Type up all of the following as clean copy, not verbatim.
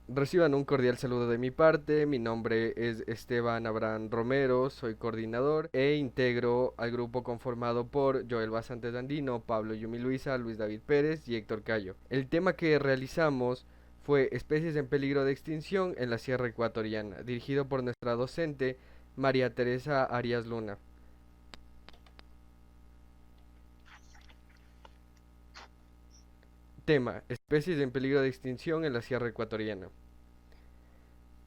Reciban un cordial saludo de mi parte. Mi nombre es Esteban Abraham Romero, soy coordinador e integro al grupo conformado por Joel Basantes Andino, Pablo Yumi Luisa, Luis David Pérez y Héctor Cayo. El tema que realizamos fue Especies en peligro de extinción en la Sierra Ecuatoriana, dirigido por nuestra docente María Teresa Arias Luna. Tema: Especies en peligro de extinción en la Sierra Ecuatoriana.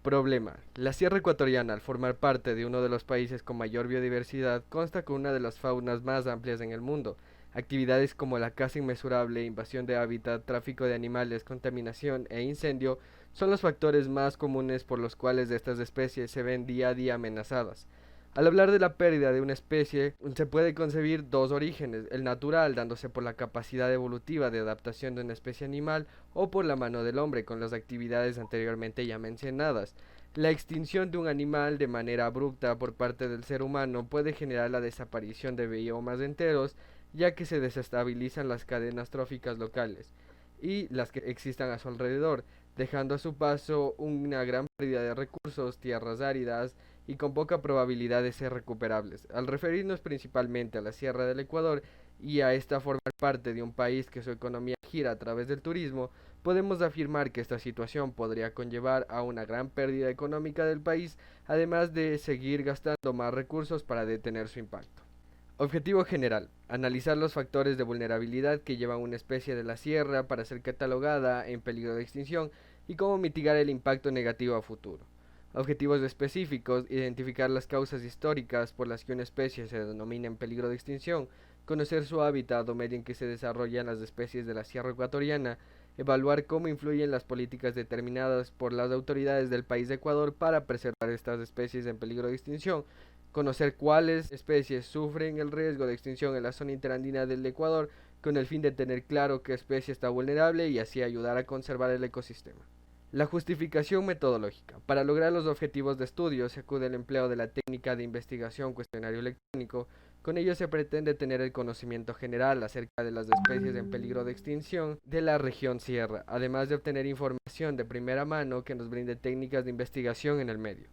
Problema: la Sierra Ecuatoriana, al formar parte de uno de los países con mayor biodiversidad, consta con una de las faunas más amplias en el mundo. Actividades como la caza inmesurable, invasión de hábitat, tráfico de animales, contaminación e incendio son los factores más comunes por los cuales estas especies se ven día a día amenazadas. Al hablar de la pérdida de una especie, se puede concebir dos orígenes: el natural, dándose por la capacidad evolutiva de adaptación de una especie animal, o por la mano del hombre, con las actividades anteriormente ya mencionadas. La extinción de un animal de manera abrupta por parte del ser humano puede generar la desaparición de biomas enteros, ya que se desestabilizan las cadenas tróficas locales y las que existan a su alrededor, dejando a su paso una gran pérdida de recursos, tierras áridas y con poca probabilidad de ser recuperables. Al referirnos principalmente a la Sierra del Ecuador y a esta formar parte de un país que su economía gira a través del turismo, podemos afirmar que esta situación podría conllevar a una gran pérdida económica del país, además de seguir gastando más recursos para detener su impacto. Objetivo general: analizar los factores de vulnerabilidad que llevan una especie de la sierra para ser catalogada en peligro de extinción y cómo mitigar el impacto negativo a futuro. Objetivos específicos: identificar las causas históricas por las que una especie se denomina en peligro de extinción, conocer su hábitat o medio en que se desarrollan las especies de la sierra ecuatoriana, evaluar cómo influyen las políticas determinadas por las autoridades del país de Ecuador para preservar estas especies en peligro de extinción, conocer cuáles especies sufren el riesgo de extinción en la zona interandina del Ecuador, con el fin de tener claro qué especie está vulnerable y así ayudar a conservar el ecosistema. La justificación metodológica. Para lograr los objetivos de estudio se acude al empleo de la técnica de investigación cuestionario electrónico. Con ello se pretende tener el conocimiento general acerca de las especies en peligro de extinción de la región sierra, además de obtener información de primera mano que nos brinde técnicas de investigación en el medio.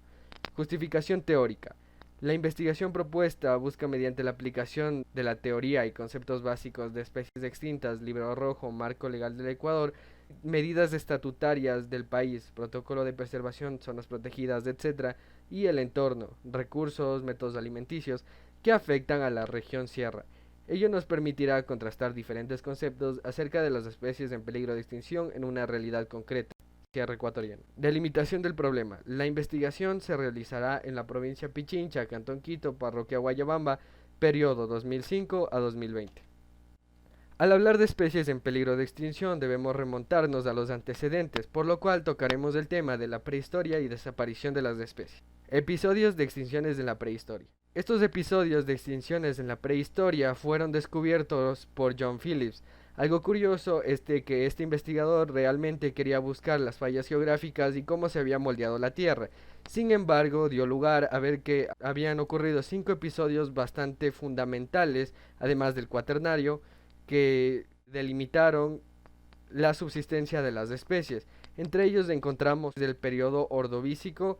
Justificación teórica. La investigación propuesta busca, mediante la aplicación de la teoría y conceptos básicos de especies extintas, libro rojo, marco legal del Ecuador, medidas estatutarias del país, protocolo de preservación, zonas protegidas, etc., y el entorno, recursos, métodos alimenticios, que afectan a la región sierra. Ello nos permitirá contrastar diferentes conceptos acerca de las especies en peligro de extinción en una realidad concreta. Sierra Ecuatoriana. Delimitación del problema. La investigación se realizará en la provincia Pichincha, Cantón Quito, Parroquia Guayabamba, periodo 2005 a 2020. Al hablar de especies en peligro de extinción debemos remontarnos a los antecedentes, por lo cual tocaremos el tema de la prehistoria y desaparición de las especies. Episodios de extinciones en la prehistoria. Estos episodios de extinciones en la prehistoria fueron descubiertos por John Phillips. Algo curioso es que este investigador realmente quería buscar las fallas geográficas y cómo se había moldeado la Tierra. Sin embargo, dio lugar a ver que habían ocurrido 5 episodios bastante fundamentales, además del cuaternario, que delimitaron la subsistencia de las especies. Entre ellos encontramos el periodo ordovícico,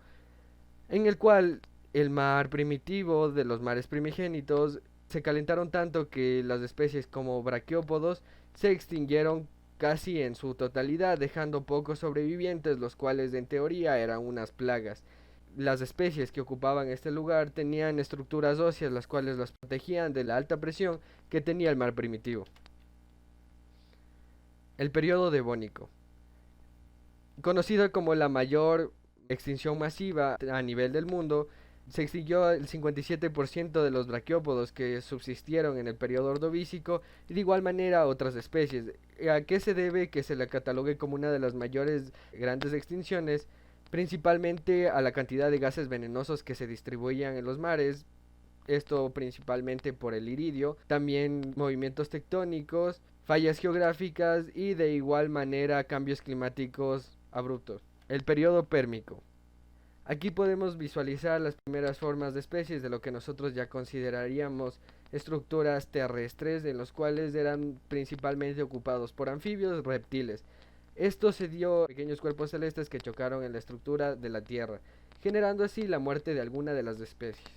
en el cual el mar primitivo de los mares primigénitos se calentaron tanto que las especies como braquiópodos se extinguieron casi en su totalidad, dejando pocos sobrevivientes, los cuales en teoría eran unas plagas. Las especies que ocupaban este lugar tenían estructuras óseas las cuales las protegían de la alta presión que tenía el mar primitivo. El periodo devónico, conocido como la mayor extinción masiva a nivel del mundo, se extinguió el 57% de los braquiópodos que subsistieron en el periodo ordovícico y de igual manera otras especies. ¿A qué se debe que se la catalogue como una de las mayores grandes extinciones? Principalmente a la cantidad de gases venenosos que se distribuían en los mares, esto principalmente por el iridio, también movimientos tectónicos, fallas geográficas y de igual manera cambios climáticos abruptos. El periodo pérmico. Aquí podemos visualizar las primeras formas de especies de lo que nosotros ya consideraríamos estructuras terrestres, en los cuales eran principalmente ocupados por anfibios, reptiles. Esto se dio a pequeños cuerpos celestes que chocaron en la estructura de la Tierra, generando así la muerte de alguna de las especies.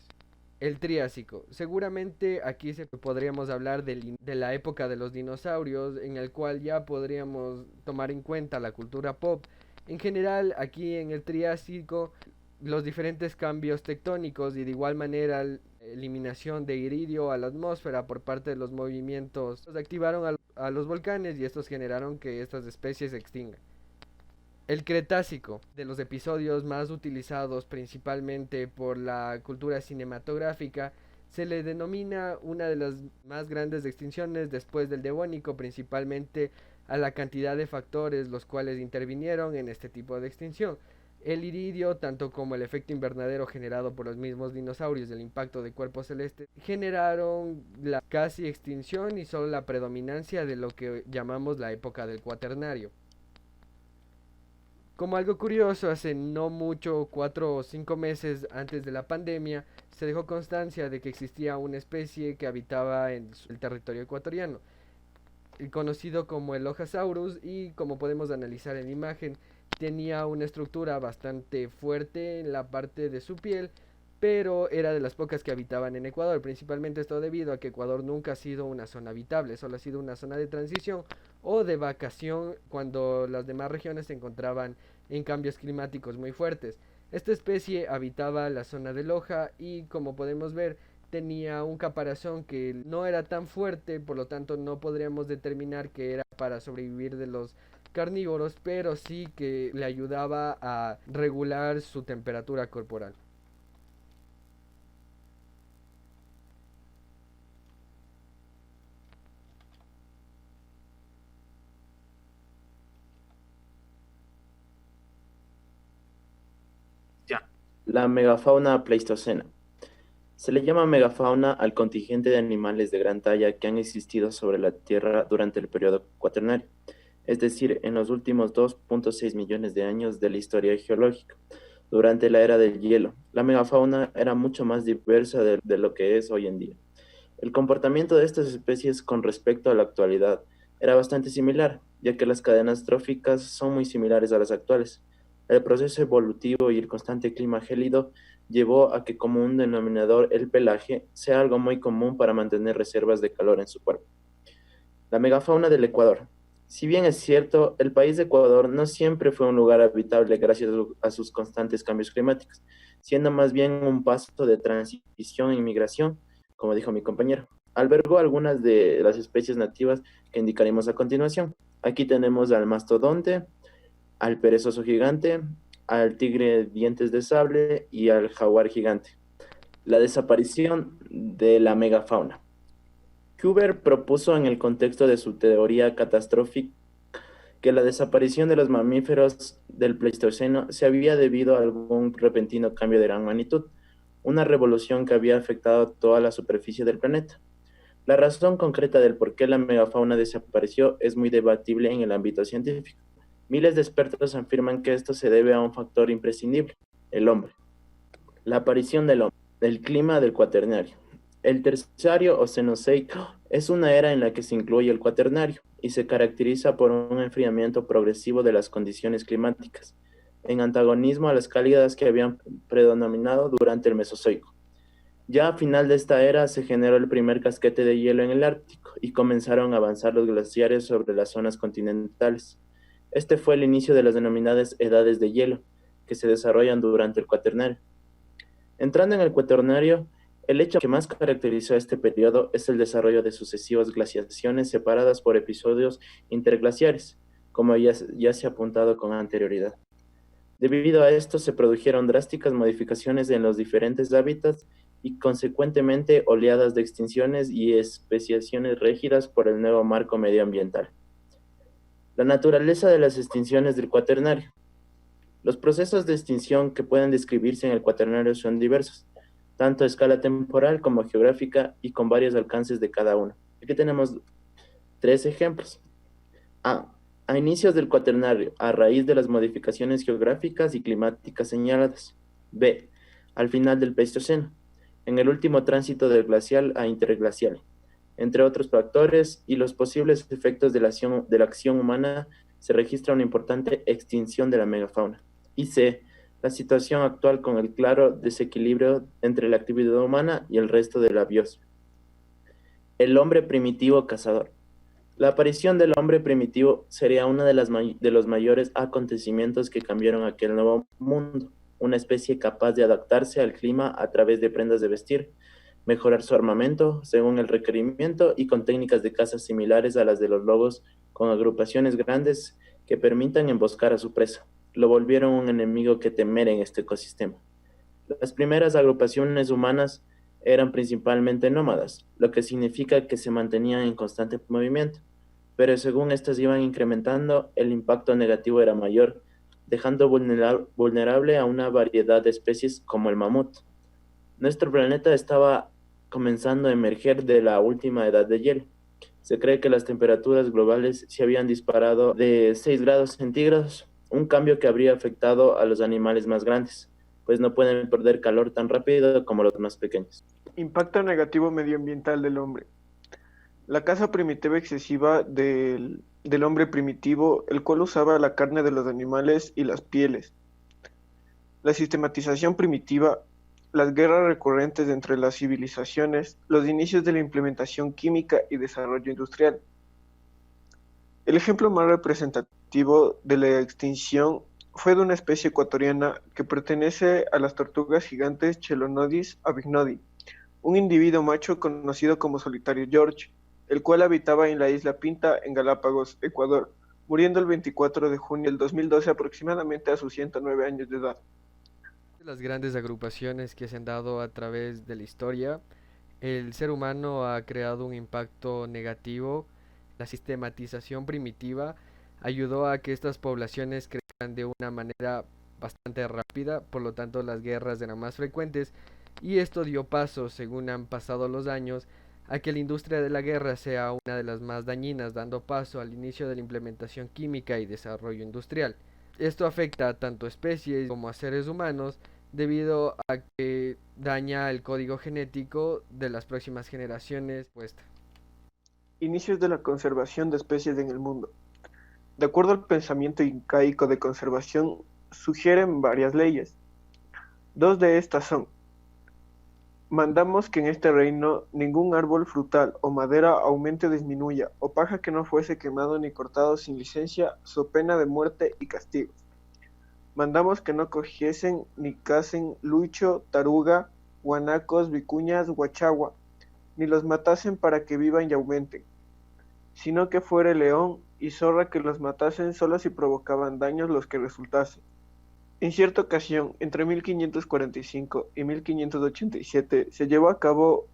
El Triásico. Seguramente aquí podríamos hablar de la época de los dinosaurios, en el cual ya podríamos tomar en cuenta la cultura pop. En general, aquí en el Triásico, los diferentes cambios tectónicos y de igual manera la eliminación de iridio a la atmósfera por parte de los movimientos activaron a los volcanes y estos generaron que estas especies se extingan. El Cretácico, de los episodios más utilizados principalmente por la cultura cinematográfica, se le denomina una de las más grandes extinciones después del Devónico, principalmente a la cantidad de factores los cuales intervinieron en este tipo de extinción. El iridio, tanto como el efecto invernadero generado por los mismos dinosaurios del impacto de cuerpos celestes, generaron la casi extinción y solo la predominancia de lo que llamamos la época del Cuaternario. Como algo curioso, hace no mucho, 4 o 5 meses antes de la pandemia, se dejó constancia de que existía una especie que habitaba en el territorio ecuatoriano, conocido como el Ojasaurus, y como podemos analizar en la imagen, tenía una estructura bastante fuerte en la parte de su piel, pero era de las pocas que habitaban en Ecuador, principalmente esto debido a que Ecuador nunca ha sido una zona habitable, solo ha sido una zona de transición o de vacación cuando las demás regiones se encontraban en cambios climáticos muy fuertes. Esta especie habitaba la zona de Loja y, como podemos ver, tenía un caparazón que no era tan fuerte, por lo tanto no podríamos determinar que era para sobrevivir de los carnívoros, pero sí que le ayudaba a regular su temperatura corporal. Ya. La megafauna pleistocena. Se le llama megafauna al contingente de animales de gran talla que han existido sobre la Tierra durante el periodo cuaternario, es decir, en los últimos 2,6 millones de años de la historia geológica. Durante la era del hielo, la megafauna era mucho más diversa de lo que es hoy en día. El comportamiento de estas especies con respecto a la actualidad era bastante similar, ya que las cadenas tróficas son muy similares a las actuales. El proceso evolutivo y el constante clima gélido llevó a que como un denominador el pelaje sea algo muy común para mantener reservas de calor en su cuerpo. La megafauna del Ecuador. Si bien es cierto, el país de Ecuador no siempre fue un lugar habitable gracias a sus constantes cambios climáticos, siendo más bien un paso de transición e inmigración, como dijo mi compañero. Albergó algunas de las especies nativas que indicaremos a continuación. Aquí tenemos al mastodonte, al perezoso gigante, al tigre dientes de sable y al jaguar gigante. La desaparición de la megafauna. Huber propuso en el contexto de su teoría catastrófica que la desaparición de los mamíferos del Pleistoceno se había debido a algún repentino cambio de gran magnitud, una revolución que había afectado toda la superficie del planeta. La razón concreta del por qué la megafauna desapareció es muy debatible en el ámbito científico. Miles de expertos afirman que esto se debe a un factor imprescindible, el hombre. La aparición del hombre, el clima del cuaternario. El terciario o cenozoico es una era en la que se incluye el cuaternario y se caracteriza por un enfriamiento progresivo de las condiciones climáticas, en antagonismo a las cálidas que habían predominado durante el Mesozoico. Ya a final de esta era se generó el primer casquete de hielo en el Ártico y comenzaron a avanzar los glaciares sobre las zonas continentales. Este fue el inicio de las denominadas edades de hielo, que se desarrollan durante el cuaternario. Entrando en el cuaternario, el hecho que más caracterizó este periodo es el desarrollo de sucesivas glaciaciones separadas por episodios interglaciares, como ya se ha apuntado con anterioridad. Debido a esto se produjeron drásticas modificaciones en los diferentes hábitats y consecuentemente oleadas de extinciones y especiaciones regidas por el nuevo marco medioambiental. La naturaleza de las extinciones del cuaternario. Los procesos de extinción que pueden describirse en el cuaternario son diversos, tanto a escala temporal como geográfica y con varios alcances de cada uno. Aquí tenemos 3 ejemplos. A. A inicios del cuaternario, a raíz de las modificaciones geográficas y climáticas señaladas. B. Al final del Pleistoceno, en el último tránsito del glacial a interglacial, entre otros factores y los posibles efectos de la acción humana se registra una importante extinción de la megafauna. Y C, la situación actual con el claro desequilibrio entre la actividad humana y el resto de la biosfera. El hombre primitivo cazador. La aparición del hombre primitivo sería uno de los mayores acontecimientos que cambiaron aquel nuevo mundo, una especie capaz de adaptarse al clima a través de prendas de vestir, mejorar su armamento según el requerimiento y con técnicas de caza similares a las de los lobos, con agrupaciones grandes que permitan emboscar a su presa. Lo volvieron un enemigo que temer en este ecosistema. Las primeras agrupaciones humanas eran principalmente nómadas, lo que significa que se mantenían en constante movimiento, pero según estas iban incrementando, el impacto negativo era mayor, dejando vulnerable a una variedad de especies como el mamut. Nuestro planeta estaba comenzando a emerger de la última edad de hielo. Se cree que las temperaturas globales se habían disparado de 6 grados centígrados, un cambio que habría afectado a los animales más grandes, pues no pueden perder calor tan rápido como los más pequeños. Impacto negativo medioambiental del hombre. La caza primitiva excesiva del hombre primitivo, el cual usaba la carne de los animales y las pieles. La sistematización primitiva, las guerras recurrentes entre las civilizaciones, los inicios de la implementación química y desarrollo industrial. El ejemplo más representativo de la extinción fue de una especie ecuatoriana que pertenece a las tortugas gigantes Chelonodis avignodi, un individuo macho conocido como solitario George, el cual habitaba en la isla Pinta, en Galápagos, Ecuador, muriendo el 24 de junio del 2012 aproximadamente a sus 109 años de edad. Las grandes agrupaciones que se han dado a través de la historia, el ser humano ha creado un impacto negativo. La sistematización primitiva ayudó a que estas poblaciones crezcan de una manera bastante rápida, por lo tanto las guerras eran más frecuentes y esto dio paso, según han pasado los años, a que la industria de la guerra sea una de las más dañinas, dando paso al inicio de la implementación química y desarrollo industrial. Esto afecta a tanto especies como a seres humanos debido a que daña el código genético de las próximas generaciones. Inicios de la conservación de especies en el mundo. De acuerdo al pensamiento incaico de conservación, sugieren varias leyes. Dos de estas son: mandamos que en este reino ningún árbol frutal o madera aumente o disminuya, o paja que no fuese quemado ni cortado sin licencia, so pena de muerte y castigos. Mandamos que no cogiesen ni casen lucho, taruga, guanacos, vicuñas, guachagua, ni los matasen para que vivan y aumenten, sino que fuere león y zorra que los matasen solo si provocaban daños los que resultasen. En cierta ocasión, entre 1545 y 1587, se llevó a cabo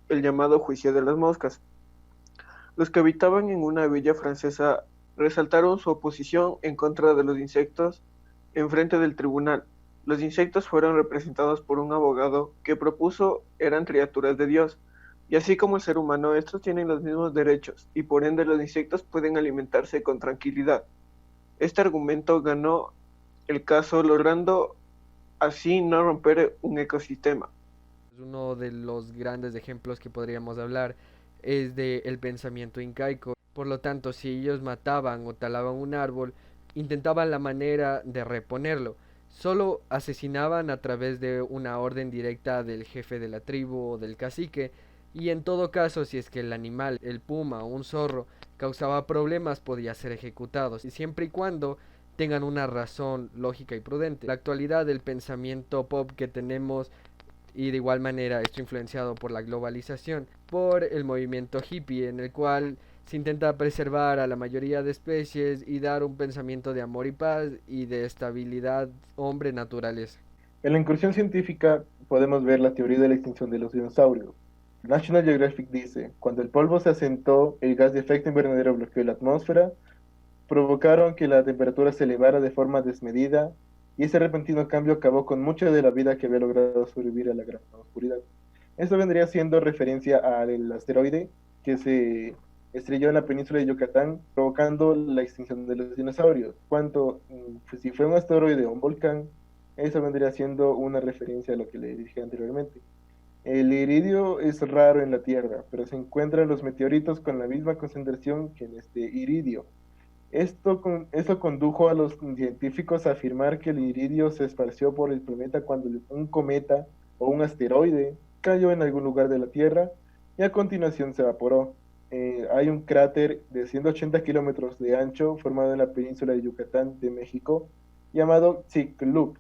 el llamado Juicio de las Moscas. Los que habitaban en una villa francesa resaltaron su oposición en contra de los insectos en frente del tribunal. Los insectos fueron representados por un abogado que propuso eran criaturas de Dios, y así como el ser humano, estos tienen los mismos derechos, y por ende los insectos pueden alimentarse con tranquilidad. Este argumento ganó el caso, logrando así no romper un ecosistema. Uno de los grandes ejemplos que podríamos hablar es del pensamiento incaico. Por lo tanto, si ellos mataban o talaban un árbol, intentaban la manera de reponerlo. Solo asesinaban a través de una orden directa del jefe de la tribu o del cacique, y en todo caso, si es que el animal, el puma o un zorro, causaba problemas, podía ser ejecutado, y siempre y cuando tengan una razón lógica y prudente. En la actualidad, el pensamiento pop que tenemos, y de igual manera esto influenciado por la globalización, por el movimiento hippie, en el cual se intenta preservar a la mayoría de especies y dar un pensamiento de amor y paz y de estabilidad hombre-naturaleza. En la incursión científica podemos ver la teoría de la extinción de los dinosaurios. National Geographic dice: cuando el polvo se asentó, el gas de efecto invernadero bloqueó la atmósfera, provocaron que la temperatura se elevara de forma desmedida, y ese repentino cambio acabó con mucha de la vida que había logrado sobrevivir a la gran oscuridad. Esto vendría siendo referencia al asteroide que se estrelló en la península de Yucatán, provocando la extinción de los dinosaurios. Si fue un asteroide o un volcán, eso vendría siendo una referencia a lo que le dije anteriormente. El iridio es raro en la Tierra, pero se encuentran los meteoritos con la misma concentración que en este iridio. Esto condujo a los científicos a afirmar que el iridio se esparció por el planeta cuando un cometa o un asteroide cayó en algún lugar de la Tierra y a continuación se evaporó. Hay un cráter de 180 kilómetros de ancho formado en la península de Yucatán de México llamado Chicxulub.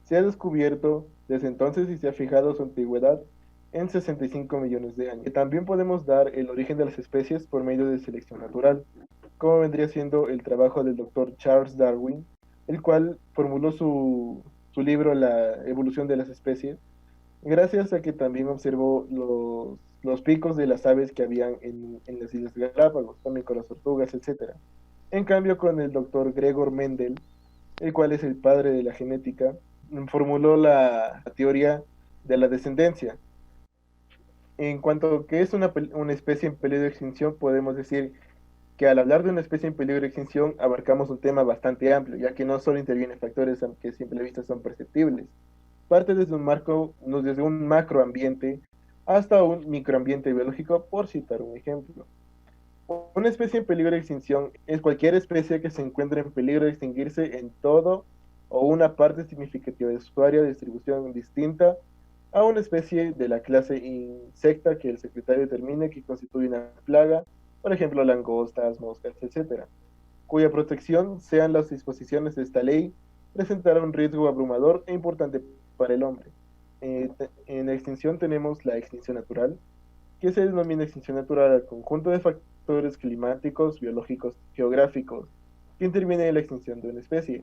Se ha descubierto desde entonces y se ha fijado su antigüedad en 65 millones de años. También podemos dar el origen de las especies por medio de selección natural, como vendría siendo el trabajo del doctor Charles Darwin, el cual formuló su libro La evolución de las especies, gracias a que también observó los picos de las aves que habían en las Islas Galápagos, también con las tortugas, etc. En cambio, con el doctor Gregor Mendel, el cual es el padre de la genética, formuló la teoría de la descendencia. En cuanto a que es una especie en peligro de extinción, podemos decir que al hablar de una especie en peligro de extinción abarcamos un tema bastante amplio, ya que no solo intervienen factores que a simple vista son perceptibles, parte desde un macroambiente hasta un microambiente biológico, por citar un ejemplo. Una especie en peligro de extinción es cualquier especie que se encuentre en peligro de extinguirse en todo o una parte significativa de su área de distribución distinta a una especie de la clase insecta que el secretario determine que constituye una plaga, por ejemplo langostas, moscas, etc., cuya protección, sean las disposiciones de esta ley, presentará un riesgo abrumador e importante para el hombre. En la extinción tenemos la extinción natural, que se denomina extinción natural al conjunto de factores climáticos, biológicos, geográficos, que intervienen en la extinción de una especie.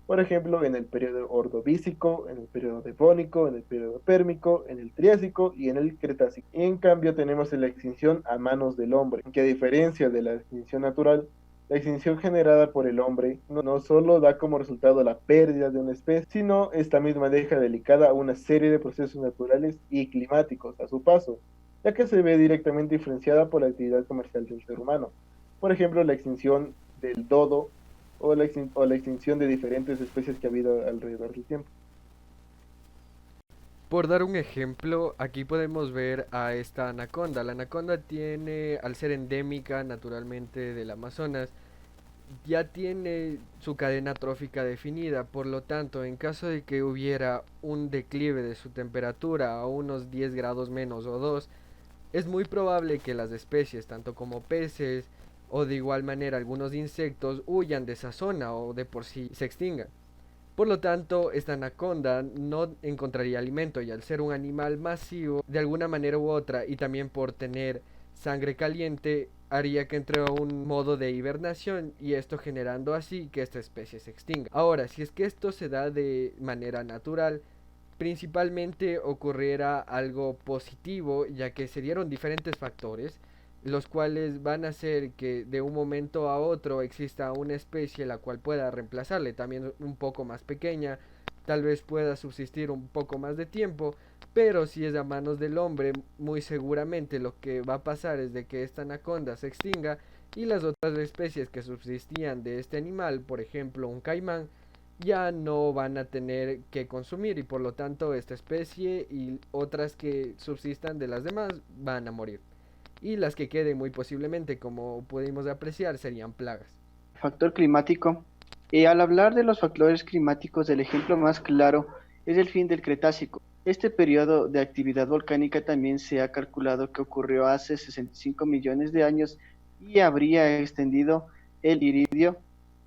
Por ejemplo, en el periodo ordovícico, en el periodo devónico, en el periodo pérmico, en el triásico y en el cretácico. Y en cambio tenemos la extinción a manos del hombre, que a diferencia de la extinción natural, la extinción generada por el hombre no solo da como resultado la pérdida de una especie, sino esta misma deja delicada una serie de procesos naturales y climáticos a su paso, ya que se ve directamente influenciada por la actividad comercial del ser humano. Por ejemplo, la extinción del dodo o la extinción de diferentes especies que ha habido alrededor del tiempo. Por dar un ejemplo, aquí podemos ver a esta anaconda. La anaconda tiene, al ser endémica naturalmente del Amazonas, ya tiene su cadena trófica definida, por lo tanto, en caso de que hubiera un declive de su temperatura a unos 10 grados menos o 2, es muy probable que las especies, tanto como peces o de igual manera algunos insectos, huyan de esa zona o de por sí se extingan. Por lo tanto, esta anaconda no encontraría alimento y al ser un animal masivo, de alguna manera u otra, y también por tener sangre caliente, haría que entre a un modo de hibernación y esto generando así que esta especie se extinga. Ahora, si es que esto se da de manera natural, principalmente ocurriera algo positivo, ya que se dieron diferentes factores, los cuales van a hacer que de un momento a otro exista una especie la cual pueda reemplazarle, también un poco más pequeña, tal vez pueda subsistir un poco más de tiempo, pero si es a manos del hombre, muy seguramente lo que va a pasar es de que esta anaconda se extinga y las otras especies que subsistían de este animal, por ejemplo un caimán, ya no van a tener que consumir y por lo tanto esta especie y otras que subsistan de las demás van a morir. Y las que queden muy posiblemente, como pudimos apreciar, serían plagas. Factor climático. Al hablar de los factores climáticos, el ejemplo más claro es el fin del Cretácico. Este periodo de actividad volcánica también se ha calculado que ocurrió hace 65 millones de años y habría extendido el iridio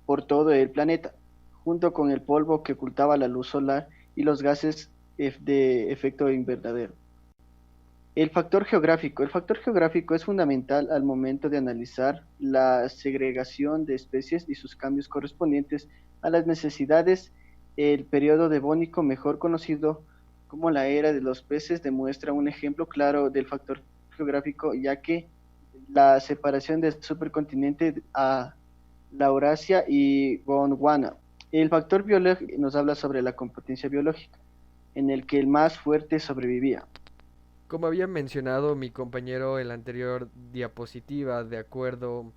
por todo el planeta, junto con el polvo que ocultaba la luz solar y los gases de efecto invernadero. El factor geográfico. El factor geográfico es fundamental al momento de analizar la segregación de especies y sus cambios correspondientes a las necesidades. El periodo devónico, mejor conocido como la era de los peces, demuestra un ejemplo claro del factor geográfico, ya que la separación del supercontinente a la Eurasia y Gondwana. El factor biológico nos habla sobre la competencia biológica, en el que el más fuerte sobrevivía. Como había mencionado mi compañero en la anterior diapositiva, de acuerdo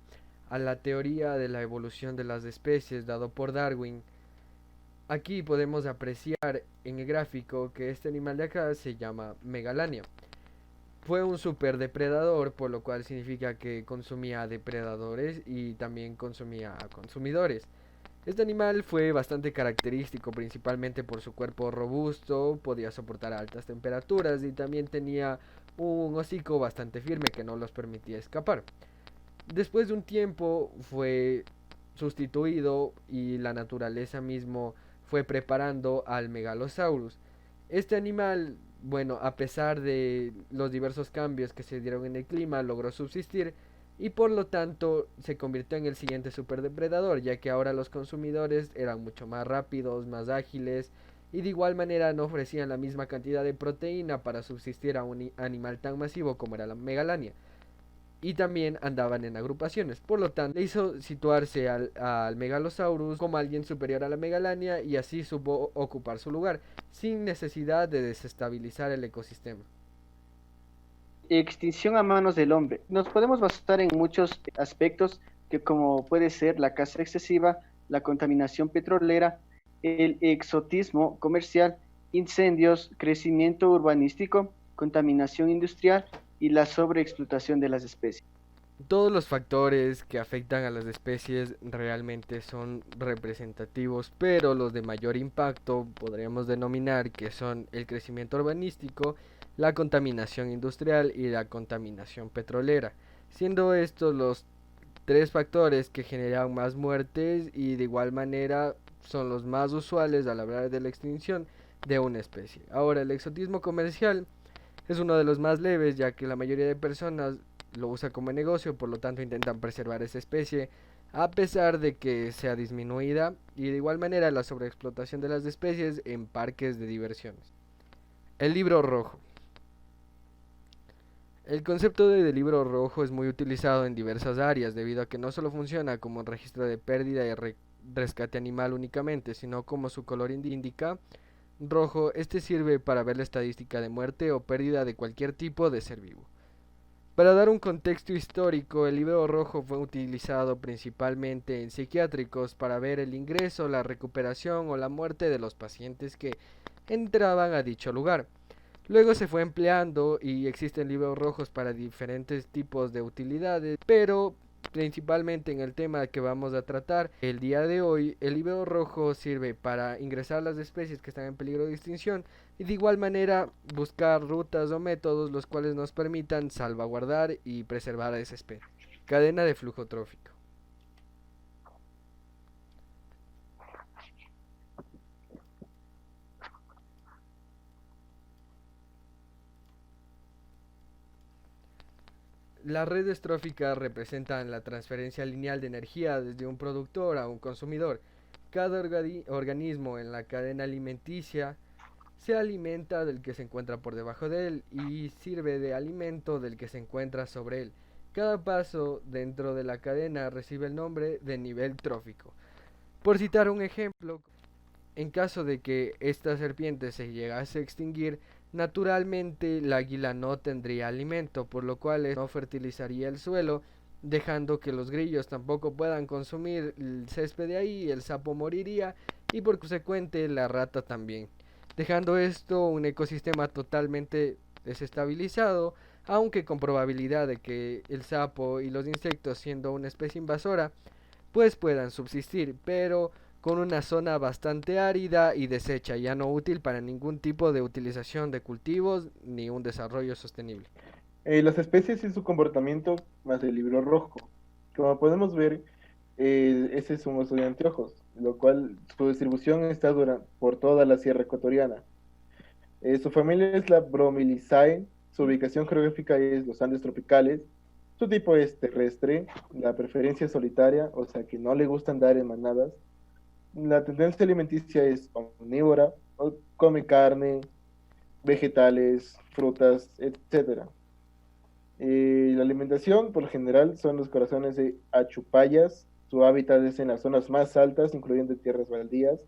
a la teoría de la evolución de las especies dado por Darwin, aquí podemos apreciar en el gráfico que este animal de acá se llama Megalania. Fue un superdepredador, por lo cual significa que consumía depredadores y también consumía a consumidores. Este animal fue bastante característico, principalmente por su cuerpo robusto, podía soportar altas temperaturas y también tenía un hocico bastante firme que no los permitía escapar. Después de un tiempo fue sustituido y la naturaleza mismo fue preparando al Megalosaurus. Este animal, bueno, a pesar de los diversos cambios que se dieron en el clima, logró subsistir y por lo tanto se convirtió en el siguiente superdepredador, ya que ahora los consumidores eran mucho más rápidos, más ágiles y de igual manera no ofrecían la misma cantidad de proteína para subsistir a un animal tan masivo como era la megalania. Y también andaban en agrupaciones, por lo tanto le hizo situarse al Megalosaurus como alguien superior a la megalania y así supo ocupar su lugar, sin necesidad de desestabilizar el ecosistema. Extinción a manos del hombre. Nos podemos basar en muchos aspectos que como puede ser la caza excesiva, la contaminación petrolera, el exotismo comercial, incendios, crecimiento urbanístico, contaminación industrial y la sobreexplotación de las especies. Todos los factores que afectan a las especies realmente son representativos, pero los de mayor impacto podríamos denominar que son el crecimiento urbanístico, la contaminación industrial y la contaminación petrolera, siendo estos los tres factores que generan más muertes y de igual manera son los más usuales al hablar de la extinción de una especie. Ahora, el exotismo comercial es uno de los más leves, ya que la mayoría de personas lo usa como negocio, por lo tanto intentan preservar esa especie a pesar de que sea disminuida, y de igual manera la sobreexplotación de las especies en parques de diversiones. El libro rojo. El concepto de libro rojo es muy utilizado en diversas áreas debido a que no solo funciona como un registro de pérdida y rescate animal únicamente, sino como su color indica rojo, este sirve para ver la estadística de muerte o pérdida de cualquier tipo de ser vivo. Para dar un contexto histórico, el libro rojo fue utilizado principalmente en psiquiátricos para ver el ingreso, la recuperación o la muerte de los pacientes que entraban a dicho lugar. Luego se fue empleando y existen libros rojos para diferentes tipos de utilidades, pero principalmente en el tema que vamos a tratar el día de hoy, el libro rojo sirve para ingresar las especies que están en peligro de extinción y de igual manera buscar rutas o métodos los cuales nos permitan salvaguardar y preservar a esa especie. Cadena de flujo trófico. Las redes tróficas representan la transferencia lineal de energía desde un productor a un consumidor. Cada organismo en la cadena alimenticia se alimenta del que se encuentra por debajo de él y sirve de alimento del que se encuentra sobre él. Cada paso dentro de la cadena recibe el nombre de nivel trófico. Por citar un ejemplo, en caso de que esta serpiente se llegase a extinguir, naturalmente el águila no tendría alimento, por lo cual no fertilizaría el suelo, dejando que los grillos tampoco puedan consumir el césped de ahí, el sapo moriría y por consecuente la rata también, dejando esto un ecosistema totalmente desestabilizado, aunque con probabilidad de que el sapo y los insectos, siendo una especie invasora, pues puedan subsistir, pero con una zona bastante árida y deshecha, ya no útil para ningún tipo de utilización de cultivos ni un desarrollo sostenible. Las especies y su comportamiento más el libro rojo. Como podemos ver, ese es un oso de anteojos, lo cual su distribución está por toda la sierra ecuatoriana. Su familia es la Bromeliaceae, su ubicación geográfica es los Andes tropicales, su tipo es terrestre, la preferencia es solitaria, o sea que no le gusta andar en manadas. La tendencia alimenticia es omnívora, come carne, vegetales, frutas, etc. La alimentación, por lo general, son los corazones de achupayas. Su hábitat es en las zonas más altas, incluyendo tierras baldías,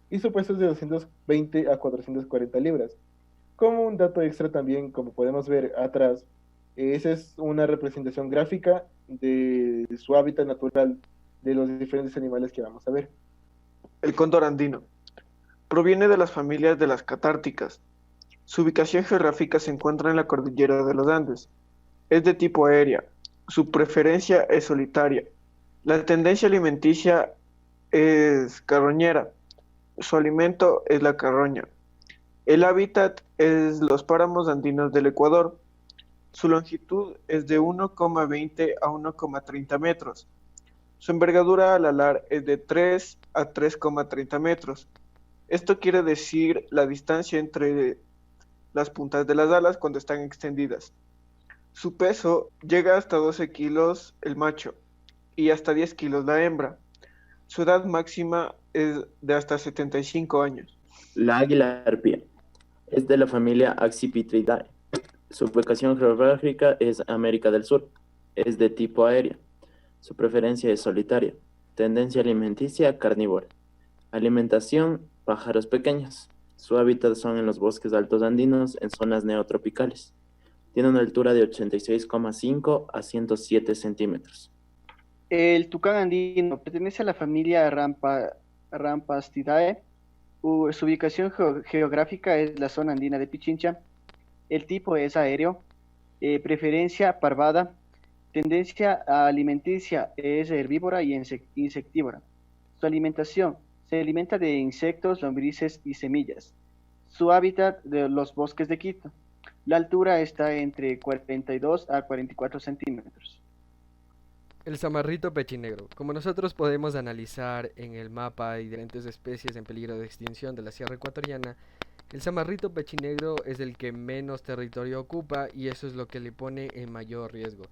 y su peso es de 220 a 440 libras. Como un dato extra también, como podemos ver atrás, esa es una representación gráfica de su hábitat natural de los diferentes animales que vamos a ver. El cóndor andino proviene de las familias de las catárticas. Su ubicación geográfica se encuentra en la cordillera de los Andes. Es de tipo aérea. Su preferencia es solitaria. La tendencia alimenticia es carroñera. Su alimento es la carroña. El hábitat es los páramos andinos del Ecuador. Su longitud es de 1,20 a 1,30 metros. Su envergadura al alar es de 3 a 3,30 metros. Esto quiere decir la distancia entre las puntas de las alas cuando están extendidas. Su peso llega hasta 12 kilos el macho y hasta 10 kilos la hembra. Su edad máxima es de hasta 75 años. La águila arpía es de la familia Accipitridae. Su ubicación geográfica es América del Sur. Es de tipo aérea. Su preferencia es solitaria. Tendencia alimenticia carnívora. Alimentación, pájaros pequeños. Su hábitat son en los bosques altos andinos en zonas neotropicales. Tiene una altura de 86,5 a 107 centímetros. El tucán andino pertenece a la familia Rampastidae. Su ubicación geográfica es la zona andina de Pichincha. El tipo es aéreo. Preferencia parvada. Tendencia alimenticia es herbívora y insectívora. Su alimentación se alimenta de insectos, lombrices y semillas. Su hábitat de los bosques de Quito. La altura está entre 42 a 44 centímetros. El zamarrito pechinegro. Como nosotros podemos analizar en el mapa hay diferentes especies en peligro de extinción de la Sierra Ecuatoriana, el zamarrito pechinegro es el que menos territorio ocupa y eso es lo que le pone en mayor riesgo,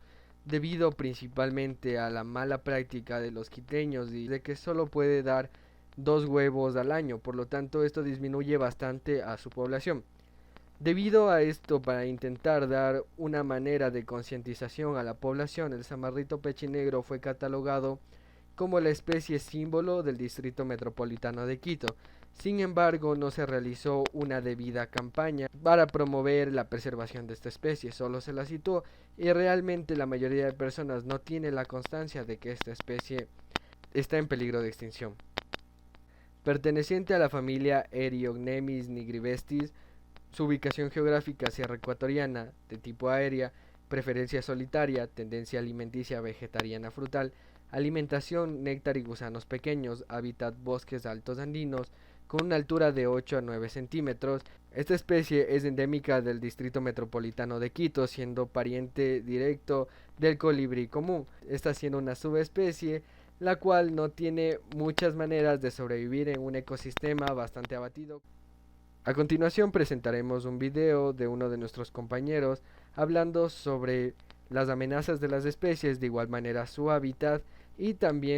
debido principalmente a la mala práctica de los quiteños y de que solo puede dar 2 huevos al año, por lo tanto esto disminuye bastante a su población. Debido a esto, para intentar dar una manera de concientización a la población, el zamarrito pechinegro fue catalogado como la especie símbolo del Distrito Metropolitano de Quito. Sin embargo, no se realizó una debida campaña para promover la preservación de esta especie, solo se la situó y realmente la mayoría de personas no tiene la constancia de que esta especie está en peligro de extinción. Perteneciente a la familia Eriognemis nigrivestis, su ubicación geográfica Sierra Ecuatoriana, de tipo aérea, preferencia solitaria, tendencia alimenticia vegetariana frutal, alimentación néctar y gusanos pequeños, hábitat bosques altos andinos, con una altura de 8 a 9 centímetros. Esta especie es endémica del Distrito Metropolitano de Quito, siendo pariente directo del colibrí común, esta siendo una subespecie la cual no tiene muchas maneras de sobrevivir en un ecosistema bastante abatido. A continuación presentaremos un video de uno de nuestros compañeros hablando sobre las amenazas de las especies, de igual manera su hábitat y también